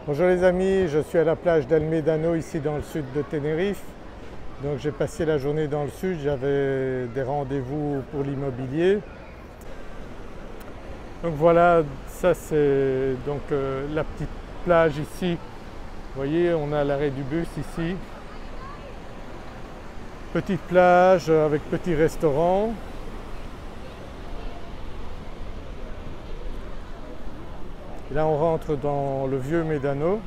Bonjour les amis, je suis à la plage d'El Médano ici dans le sud de Tenerife. Donc j'ai passé la journée dans le sud, j'avais des rendez-vous pour l'immobilier. Donc voilà, ça c'est donc la petite plage ici. Vous voyez, on a l'arrêt du bus ici. Petite plage avec petit restaurant. Et là on rentre dans le vieux Médano.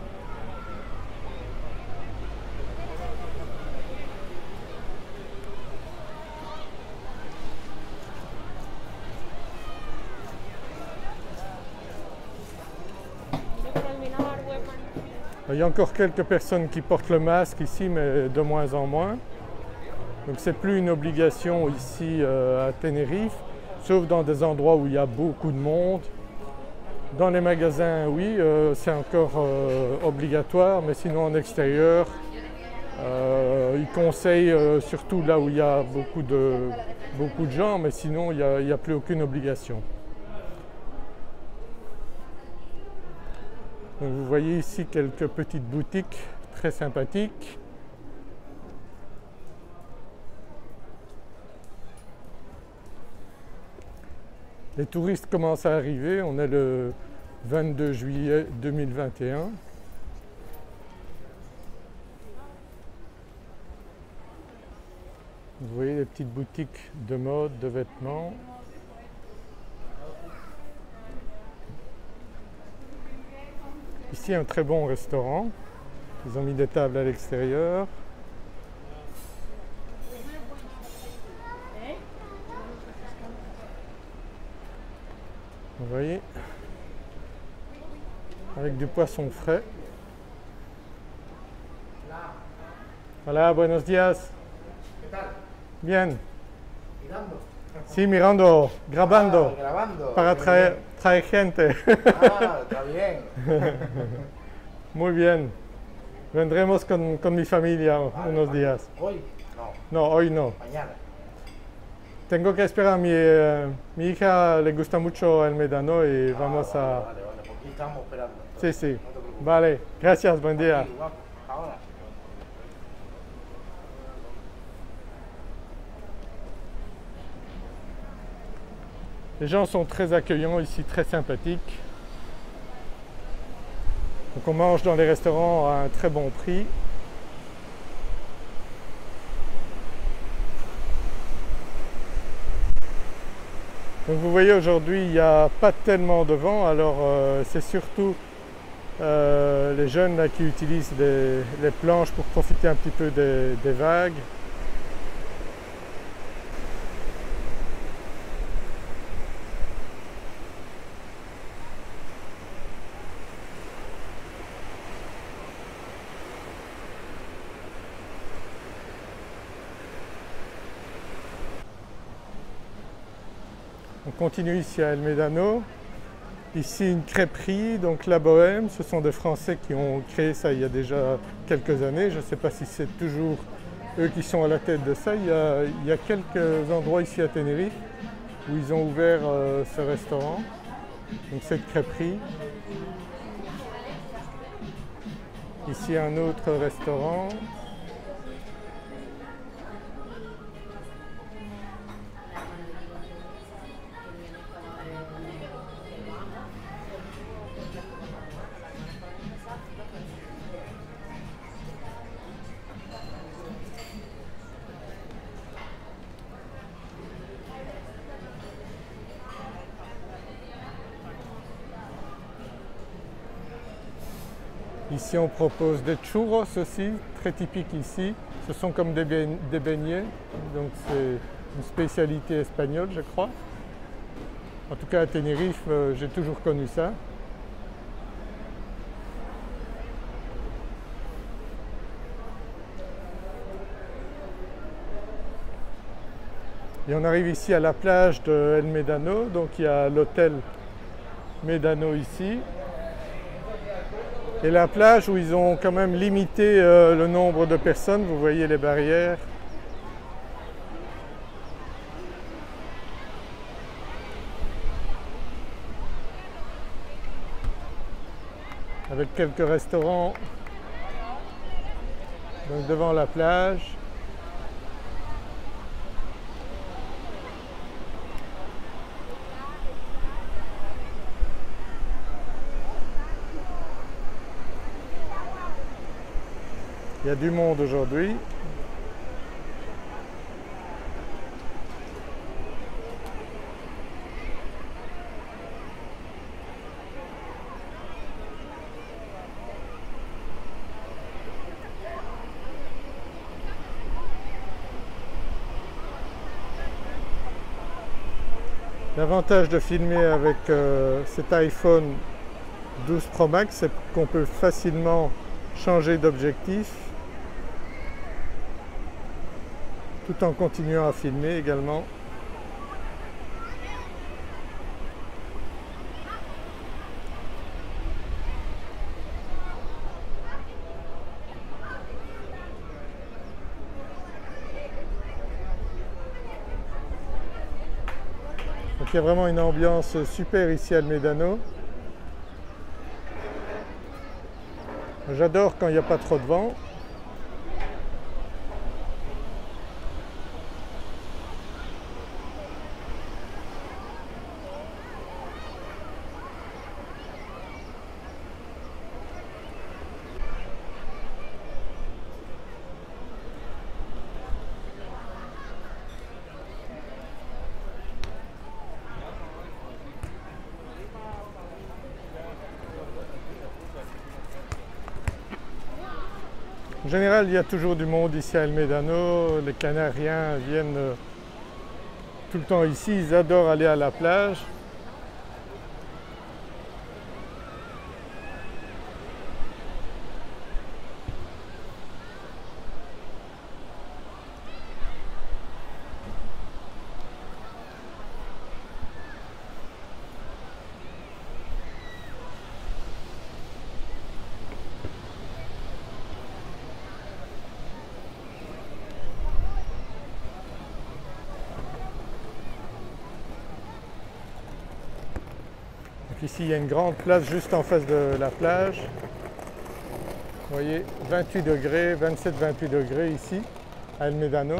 Il y a encore quelques personnes qui portent le masque ici, mais de moins en moins. Donc c'est plus une obligation ici à Tenerife, sauf dans des endroits où il y a beaucoup de monde. Dans les magasins, oui, c'est encore obligatoire, mais sinon en extérieur, ils conseillent surtout là où il y a beaucoup de gens, mais sinon il n'y a plus aucune obligation. Donc vous voyez ici quelques petites boutiques très sympathiques. Les touristes commencent à arriver, on est le 22 juillet 2021. Vous voyez les petites boutiques de mode, de vêtements. Ici un très bon restaurant, ils ont mis des tables à l'extérieur. Vous voyez, avec du poisson frais. Hola, buenos días. Bien. Mirando. Sí, mirando, grabando, Grabando. para Qué traer bien. gente. Está bien. Muy bien. Vendremos con mi familia unos días. Hoy, no, No, hoy no. mañana. Tengo que esperar, mi hija le gusta mucho el Médano y vamos Vale, a... vale, porque estamos esperando. Sí, sí. No te preocupes. Vale, gracias, buen día. Sí, guapo. Ahora. Les gens sont très accueillants ici, très sympathiques. Donc on mange dans les restaurants à un très bon prix. Donc vous voyez aujourd'hui il n'y a pas tellement de vent, alors c'est surtout les jeunes là, qui utilisent les planches pour profiter un petit peu des vagues. On continue ici à El Médano. Ici une crêperie, donc la Bohème, ce sont des Français qui ont créé ça il y a déjà quelques années. Je ne sais pas si c'est toujours eux qui sont à la tête de ça. Il y a quelques endroits ici à Tenerife où ils ont ouvert ce restaurant, donc cette crêperie. Ici un autre restaurant. Ici on propose des churros aussi, très typiques ici. Ce sont comme des beignets, donc c'est une spécialité espagnole je crois. En tout cas à Tenerife, j'ai toujours connu ça. Et on arrive ici à la plage de El Médano, donc il y a l'hôtel Médano ici. Et la plage où ils ont quand même limité le nombre de personnes, vous voyez les barrières. avec quelques restaurants donc devant la plage. Il y a du monde aujourd'hui. L'avantage de filmer avec cet iPhone 12 Pro Max, c'est qu'on peut facilement changer d'objectif tout en continuant à filmer également. Donc il y a vraiment une ambiance super ici à El Médano. J'adore quand il n'y a pas trop de vent. En général, il y a toujours du monde ici à El Médano. Les Canariens viennent tout le temps ici. Ils adorent aller à la plage. Ici, il y a une grande place juste en face de la plage. Vous voyez, 28 degrés, 27-28 degrés ici, à El Médano.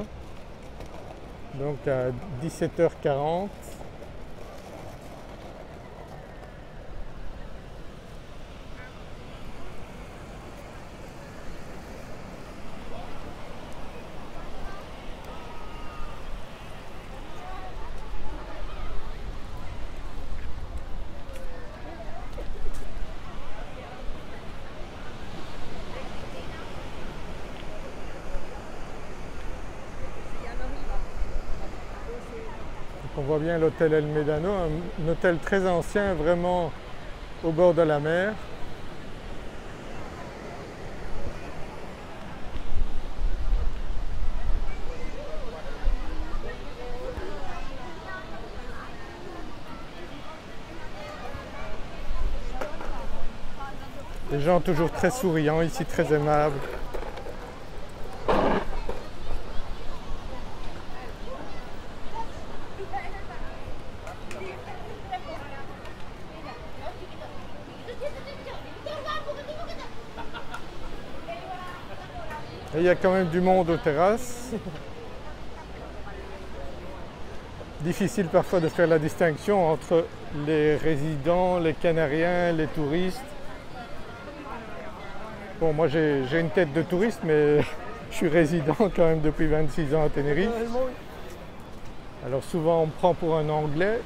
Donc à 17h40. On voit bien l'hôtel El Médano, un hôtel très ancien, vraiment au bord de la mer. Les gens toujours très souriants, ici très aimables. Et il y a quand même du monde aux terrasses. Difficile parfois de faire la distinction entre les résidents, les Canariens, les touristes. Bon, moi j'ai une tête de touriste, mais je suis résident quand même depuis 26 ans à Tenerife. Alors souvent on me prend pour un Anglais.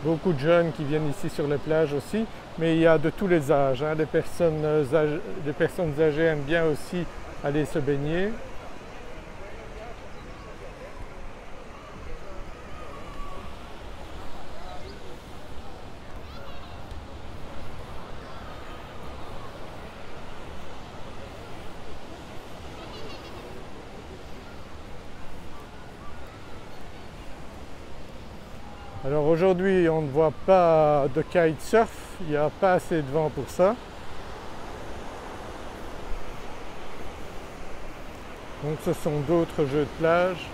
Beaucoup de jeunes qui viennent ici sur les plages aussi, mais il y a de tous les âges. Les personnes âgées aiment bien aussi aller se baigner. Alors aujourd'hui, on ne voit pas de kitesurf, il n'y a pas assez de vent pour ça. Donc ce sont d'autres jeux de plage.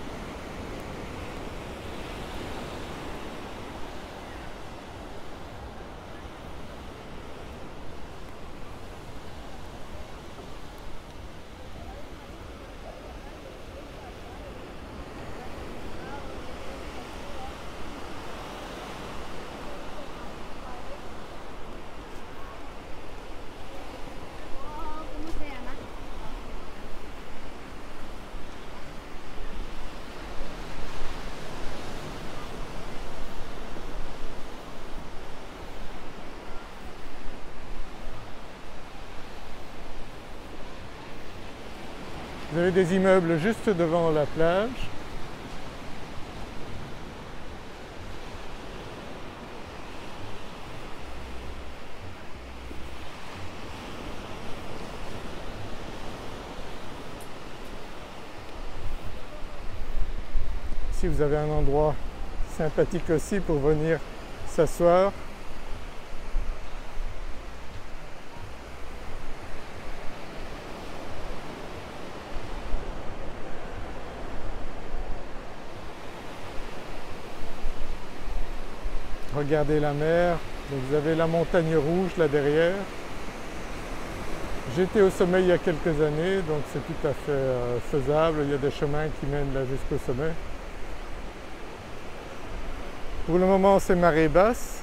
Vous avez des immeubles juste devant la plage. Ici vous avez un endroit sympathique aussi pour venir s'asseoir. Regardez la mer, donc vous avez la montagne rouge là derrière. J'étais au sommet il y a quelques années, donc c'est tout à fait faisable, il y a des chemins qui mènent là jusqu'au sommet. Pour le moment c'est marée basse.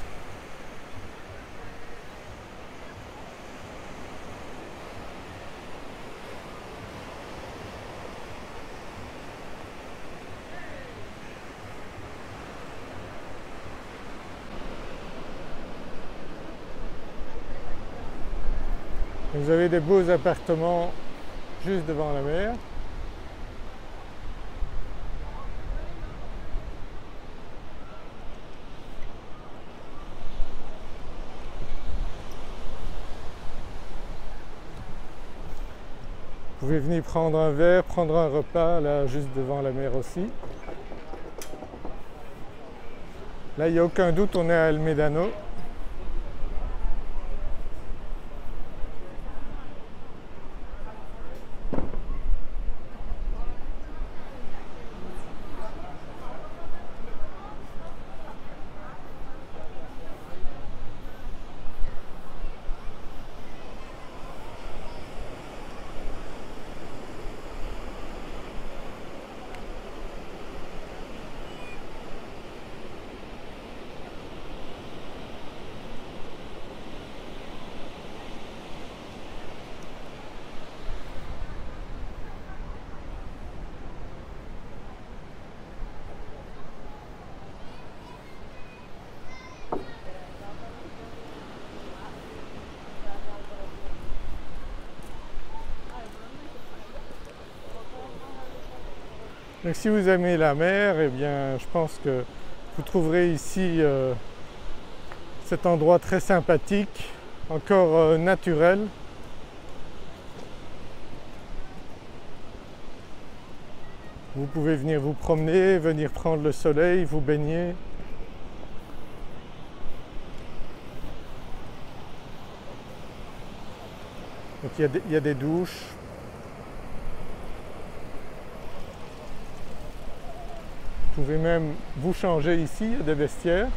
Vous avez des beaux appartements juste devant la mer. Vous pouvez venir prendre un verre, prendre un repas là juste devant la mer aussi. Là il n'y a aucun doute, on est à El Médano. Donc si vous aimez la mer, eh bien je pense que vous trouverez ici cet endroit très sympathique, encore naturel. Vous pouvez venir vous promener, venir prendre le soleil, vous baigner. Donc il y a des douches. Vous pouvez même vous changer ici, il y a des vestiaires.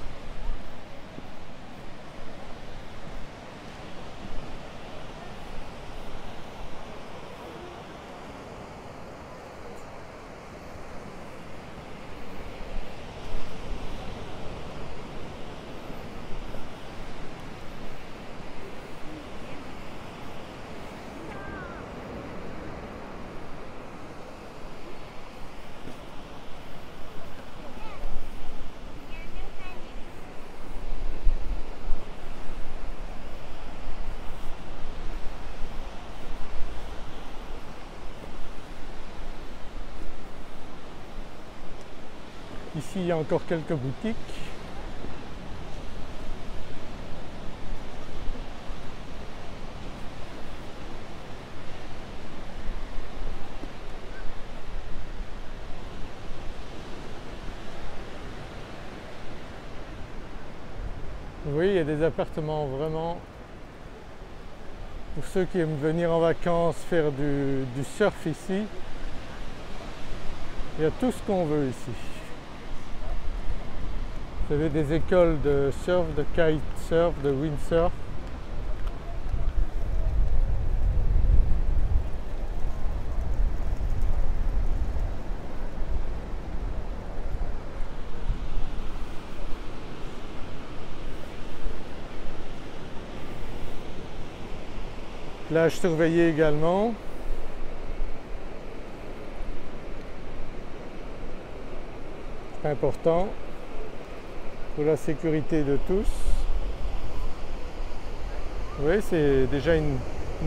Ici, il y a encore quelques boutiques. Oui, il y a des appartements vraiment pour ceux qui aiment venir en vacances, faire du surf ici. Il y a tout ce qu'on veut ici. Vous avez des écoles de surf, de kitesurf, de windsurf. Plage surveillée également. C'est important pour la sécurité de tous. Vous voyez, c'est déjà une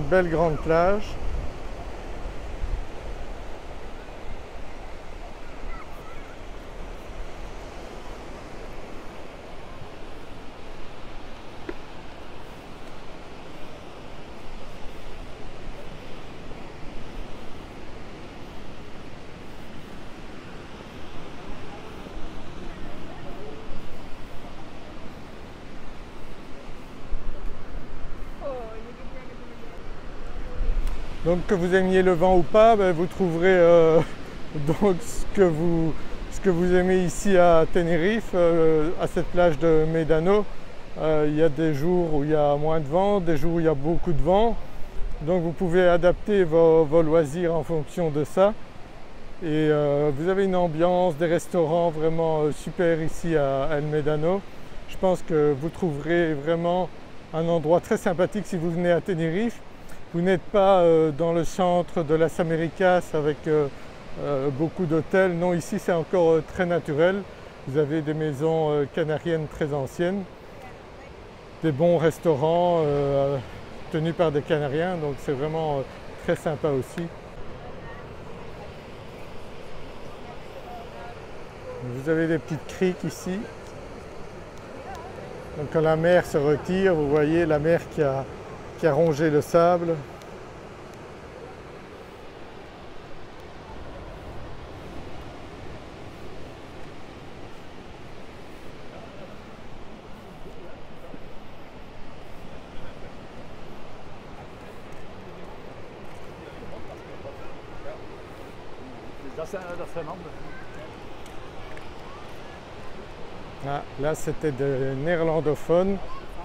belle grande plage. Donc que vous aimiez le vent ou pas, vous trouverez donc ce que vous aimez ici à Tenerife, à cette plage de Médano. Il y a des jours où il y a moins de vent, des jours où il y a beaucoup de vent. Donc vous pouvez adapter vos loisirs en fonction de ça. Et vous avez une ambiance, des restaurants vraiment super ici à El Médano. Je pense que vous trouverez vraiment un endroit très sympathique si vous venez à Tenerife. Vous n'êtes pas dans le centre de Las Américas avec beaucoup d'hôtels. Non, ici c'est encore très naturel. Vous avez des maisons canariennes très anciennes, des bons restaurants tenus par des Canariens, donc c'est vraiment très sympa aussi. Vous avez des petites criques ici. Donc quand la mer se retire, vous voyez la mer qui a rongé le sable. Ah, là c'était des néerlandophones,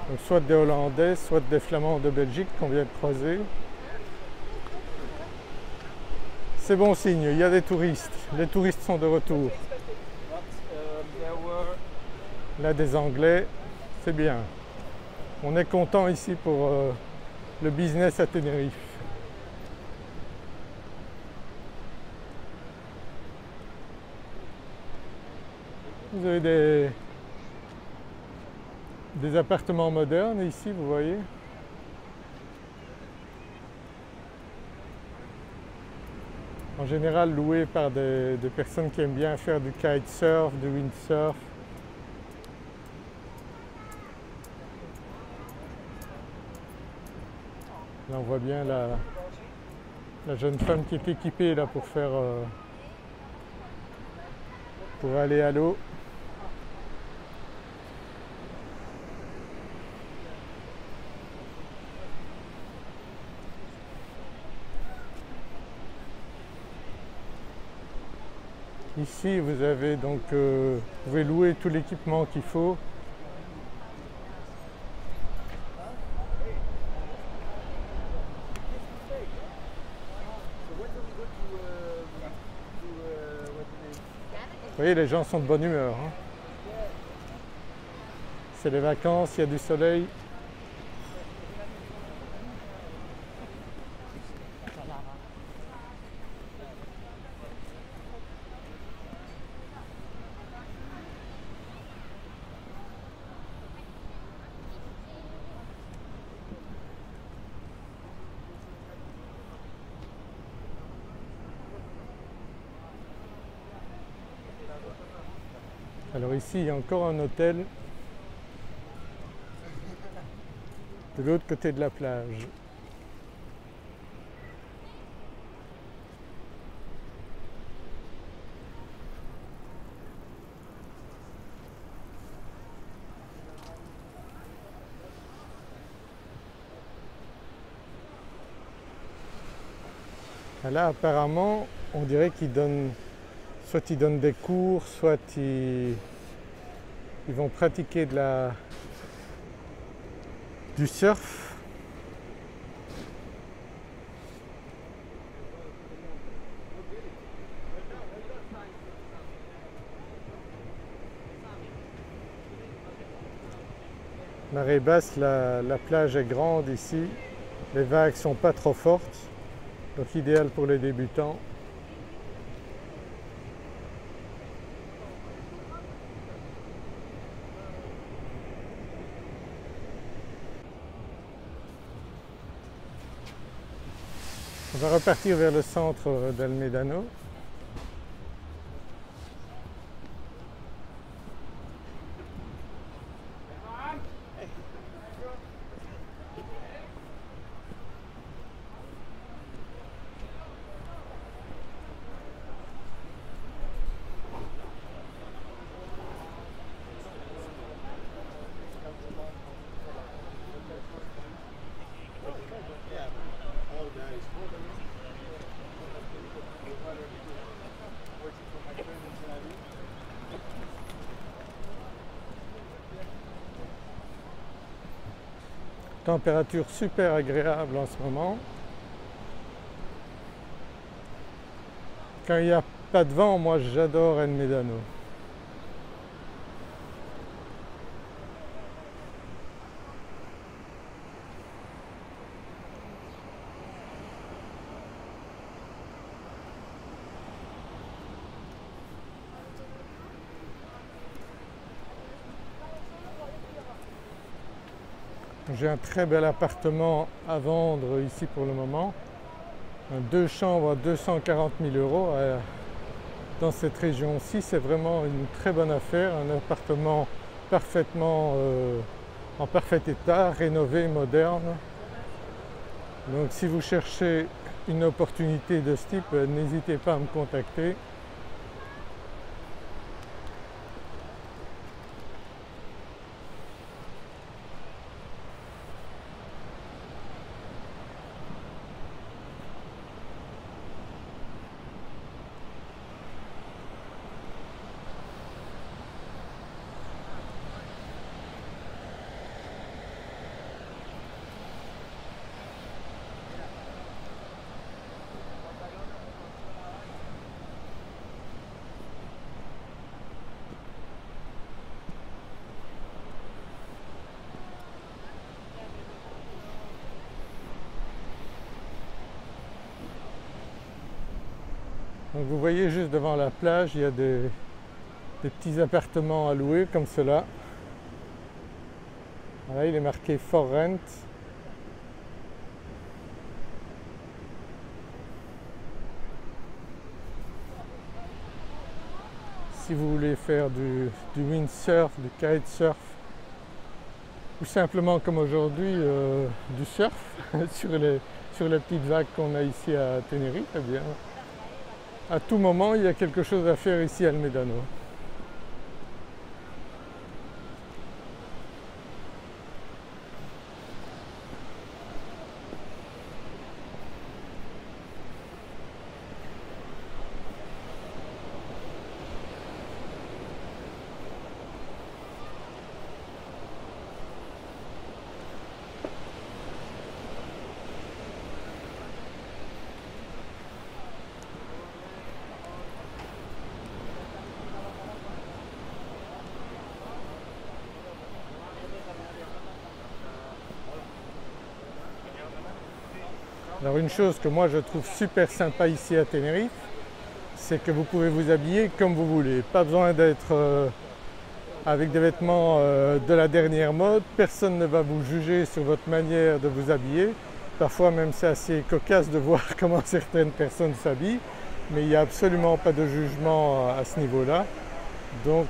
donc soit des Hollandais, soit des Flamands de Belgique qu'on vient de croiser. C'est bon signe, il y a des touristes, les touristes sont de retour. Là des Anglais, c'est bien. On est content ici pour le business à Tenerife. Vous avez des appartements modernes ici, vous voyez. En général loués par des personnes qui aiment bien faire du kitesurf, du windsurf. Là on voit bien la jeune femme qui est équipée là pour aller à l'eau. Ici, vous avez donc, vous pouvez louer tout l'équipement qu'il faut. Vous voyez, les gens sont de bonne humeur. Hein. C'est les vacances, il y a du soleil. Alors ici, il y a encore un hôtel de l'autre côté de la plage. Là, apparemment, on dirait qu'ils donnent soit ils donnent des cours, soit ils vont pratiquer du surf. Marée basse, la plage est grande ici, les vagues sont pas trop fortes, donc idéal pour les débutants. On va repartir vers le centre d'El Médano. Température super agréable en ce moment. Quand il n'y a pas de vent, moi j'adore El Médano. J'ai un très bel appartement à vendre ici pour le moment. Un 2 chambres à 240 000 € dans cette région-ci. C'est vraiment une très bonne affaire. Un appartement parfaitement en parfait état, rénové, moderne. Donc si vous cherchez une opportunité de ce type, n'hésitez pas à me contacter. Donc vous voyez juste devant la plage, il y a des petits appartements à louer comme cela. Voilà, il est marqué For Rent. Si vous voulez faire du windsurf, du kitesurf, ou simplement comme aujourd'hui du surf sur les petites vagues qu'on a ici à Tenerife, eh bien, à tout moment il y a quelque chose à faire ici à El Médano. Alors une chose que moi je trouve super sympa ici à Tenerife, c'est que vous pouvez vous habiller comme vous voulez. Pas besoin d'être avec des vêtements de la dernière mode. Personne ne va vous juger sur votre manière de vous habiller. Parfois même c'est assez cocasse de voir comment certaines personnes s'habillent, mais il n'y a absolument pas de jugement à ce niveau-là. Donc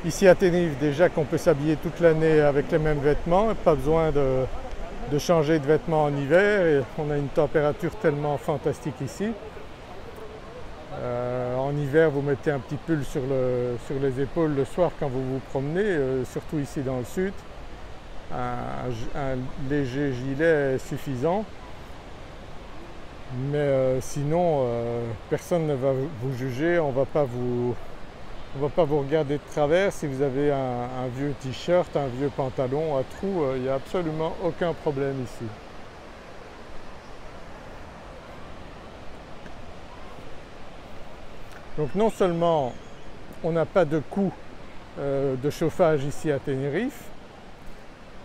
ici à Tenerife déjà qu'on peut s'habiller toute l'année avec les mêmes vêtements, pas besoin de changer de vêtements en hiver, et on a une température tellement fantastique ici. En hiver vous mettez un petit pull sur les épaules le soir quand vous vous promenez, surtout ici dans le sud. Un léger gilet est suffisant, mais sinon personne ne va vous juger, on ne va pas vous regarder de travers. Si vous avez un vieux t-shirt, un vieux pantalon à trous, il n'y a absolument aucun problème ici. Donc non seulement on n'a pas de coût de chauffage ici à Tenerife,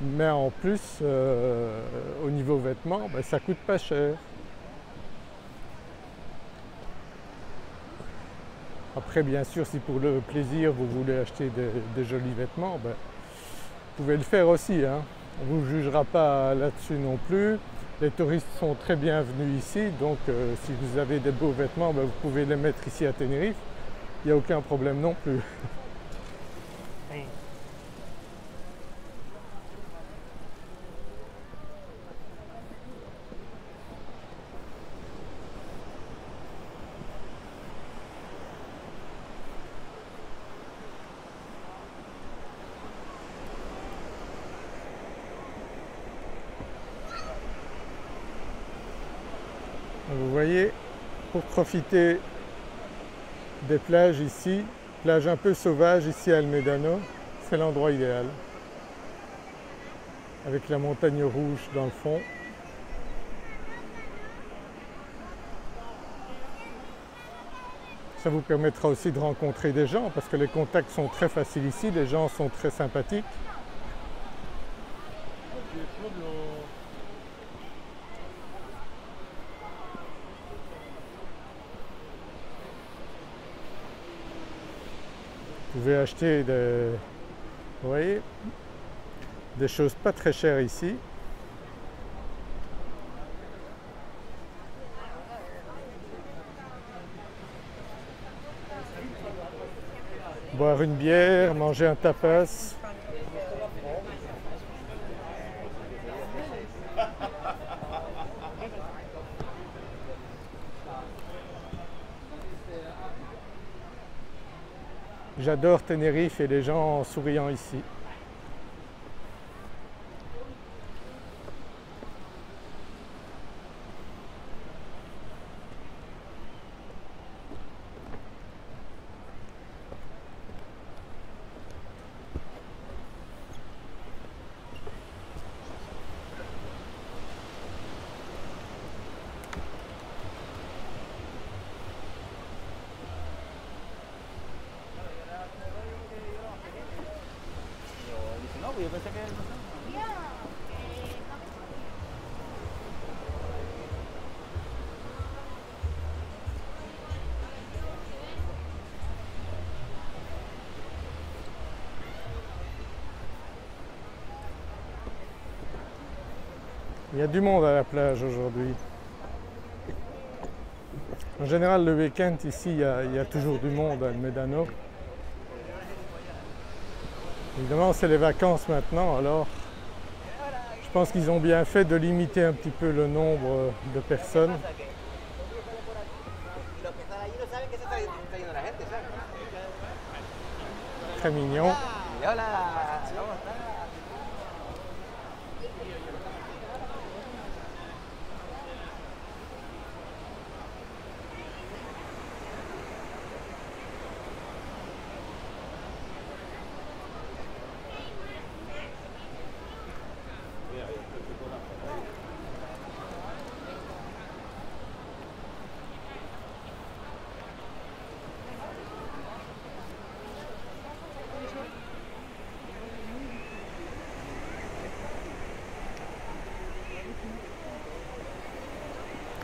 mais en plus au niveau vêtements, ça coûte pas cher. Après bien sûr, si pour le plaisir vous voulez acheter des jolis vêtements, vous pouvez le faire aussi, hein. On ne vous jugera pas là-dessus non plus. Les touristes sont très bienvenus ici, donc si vous avez des beaux vêtements, vous pouvez les mettre ici à Tenerife. Il n'y a aucun problème non plus. Vous voyez, pour profiter des plages ici, plage un peu sauvage ici à El Médano, c'est l'endroit idéal. Avec la montagne rouge dans le fond. Ça vous permettra aussi de rencontrer des gens parce que les contacts sont très faciles ici, les gens sont très sympathiques. Vous pouvez acheter vous voyez, des choses pas très chères ici. Boire une bière, manger un tapas. J'adore Tenerife et les gens souriants ici. Yo pensé que no. Il y a du monde à la plage aujourd'hui. En général, le week-end ici, il y a toujours du monde à El Médano. Évidemment, c'est les vacances maintenant, alors je pense qu'ils ont bien fait de limiter un petit peu le nombre de personnes. Très mignon.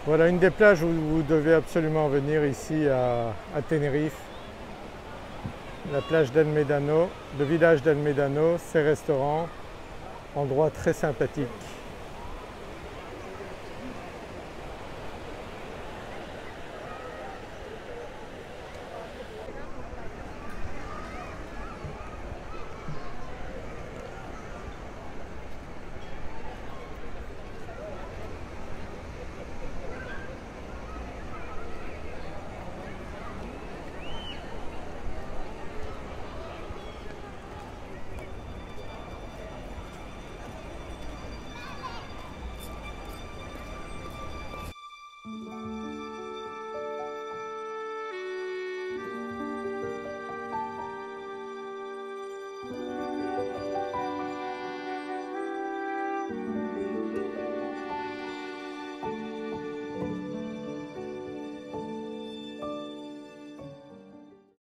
Voilà une des plages où vous devez absolument venir ici à Tenerife. La plage d'El Médano, le village d'El Médano, ses restaurants, endroit très sympathique.